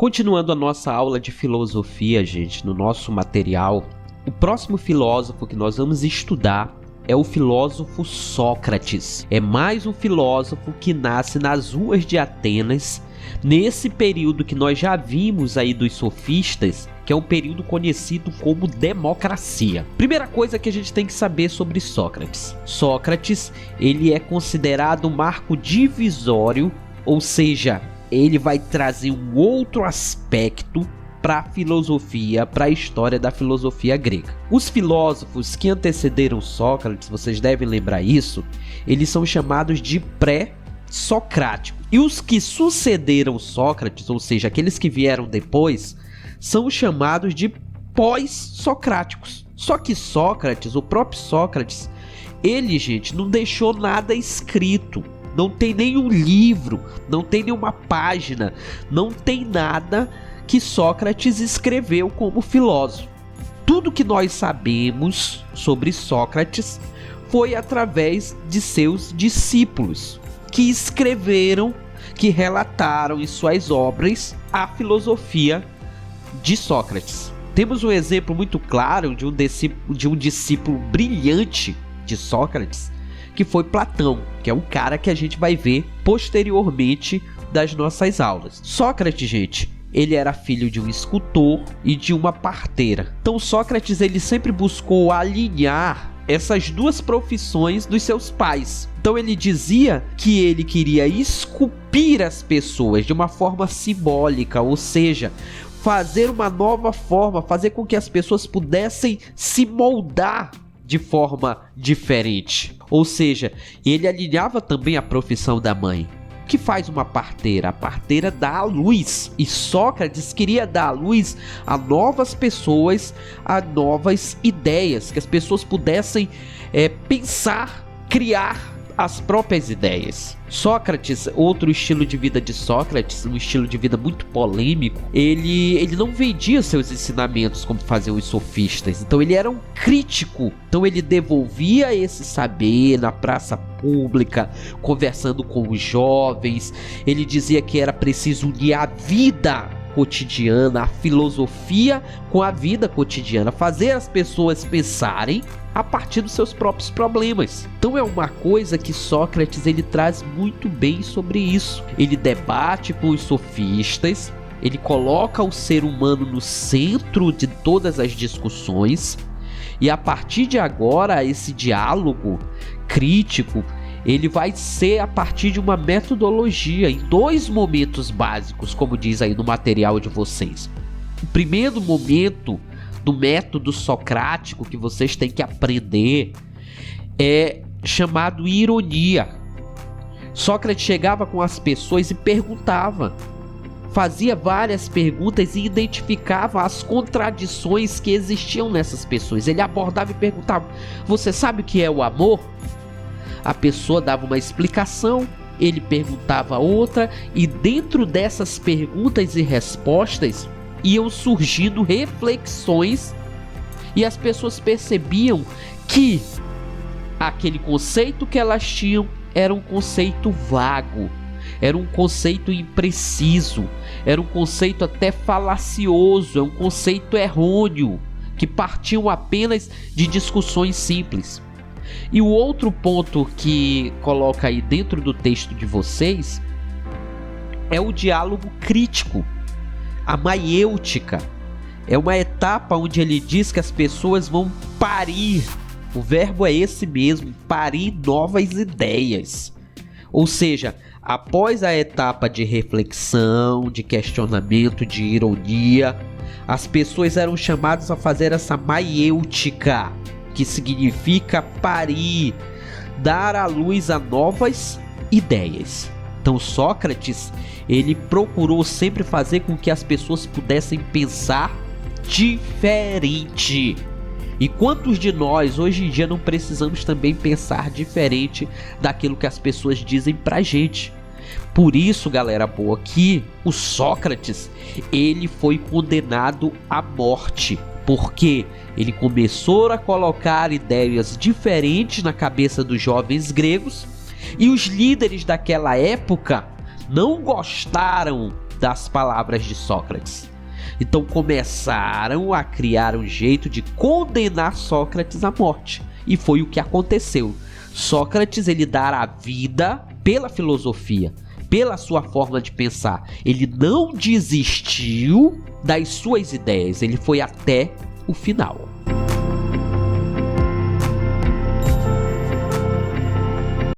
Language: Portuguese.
Continuando a nossa aula de filosofia, gente, no nosso material, o próximo filósofo que nós vamos estudar é o filósofo Sócrates. É mais um filósofo que nasce nas ruas de Atenas, nesse período que nós já vimos aí dos sofistas, que é um período conhecido como democracia. Primeira coisa que a gente tem que saber sobre Sócrates. Sócrates, ele é considerado um marco divisório, ou seja, ele vai trazer um outro aspecto para a filosofia, para a história da filosofia grega. Os filósofos que antecederam Sócrates, vocês devem lembrar isso, eles são chamados de pré-socráticos. E os que sucederam Sócrates, ou seja, aqueles que vieram depois, são chamados de pós-socráticos. Só que Sócrates, o próprio Sócrates, ele, gente, não deixou nada escrito. Não tem nenhum livro, não tem nenhuma página, não tem nada que Sócrates escreveu como filósofo. Tudo que nós sabemos sobre Sócrates foi através de seus discípulos, que escreveram, que relataram em suas obras a filosofia de Sócrates. Temos um exemplo muito claro de um discípulo brilhante de Sócrates, que foi Platão, que é um cara que a gente vai ver posteriormente das nossas aulas. Sócrates, gente, ele era filho de um escultor e de uma parteira. Então Sócrates, ele sempre buscou alinhar essas duas profissões dos seus pais. Então ele dizia que ele queria esculpir as pessoas de uma forma simbólica, ou seja, fazer uma nova forma, fazer com que as pessoas pudessem se moldar de forma diferente. Ou seja, ele alinhava também a profissão da mãe. O que faz uma parteira? A parteira dá à luz. E Sócrates queria dar à luz a novas pessoas, a novas ideias, que as pessoas pudessem pensar, criar as próprias ideias. Sócrates, outro estilo de vida de Sócrates, um estilo de vida muito polêmico, ele não vendia seus ensinamentos como faziam os sofistas, então ele era um crítico, então ele devolvia esse saber na praça pública, conversando com os jovens. Ele dizia que era preciso unir a vida cotidiana, a filosofia com a vida cotidiana, fazer as pessoas pensarem a partir dos seus próprios problemas. Então é uma coisa que Sócrates ele traz muito bem sobre isso. Ele debate com os sofistas, ele coloca o ser humano no centro de todas as discussões, e a partir de agora esse diálogo crítico ele vai ser a partir de uma metodologia em dois momentos básicos, como diz aí no material de vocês. O primeiro momento do método socrático que vocês têm que aprender é chamado ironia. Sócrates chegava com as pessoas e perguntava, fazia várias perguntas e identificava as contradições que existiam nessas pessoas. Ele abordava e perguntava: você sabe o que é o amor? A pessoa dava uma explicação, ele perguntava outra, e dentro dessas perguntas e respostas iam surgindo reflexões, e as pessoas percebiam que aquele conceito que elas tinham era um conceito vago, era um conceito impreciso, era um conceito até falacioso, é um conceito errôneo, que partiam apenas de discussões simples. E o outro ponto que coloca aí dentro do texto de vocês é o diálogo crítico, a maiêutica. É uma etapa onde ele diz que as pessoas vão parir, o verbo é esse mesmo, parir novas ideias. Ou seja, após a etapa de reflexão, de questionamento, de ironia, as pessoas eram chamadas a fazer essa maiêutica, que significa parir, dar à luz a novas ideias. Então Sócrates, ele procurou sempre fazer com que as pessoas pudessem pensar diferente. E quantos de nós hoje em dia não precisamos também pensar diferente daquilo que as pessoas dizem pra gente? Por isso, galera boa, que o Sócrates, ele foi condenado à morte, porque ele começou a colocar ideias diferentes na cabeça dos jovens gregos, e os líderes daquela época não gostaram das palavras de Sócrates. Então começaram a criar um jeito de condenar Sócrates à morte. E foi o que aconteceu. Sócrates, ele dará vida pela filosofia, pela sua forma de pensar. Ele não desistiu das suas ideias, ele foi até o final.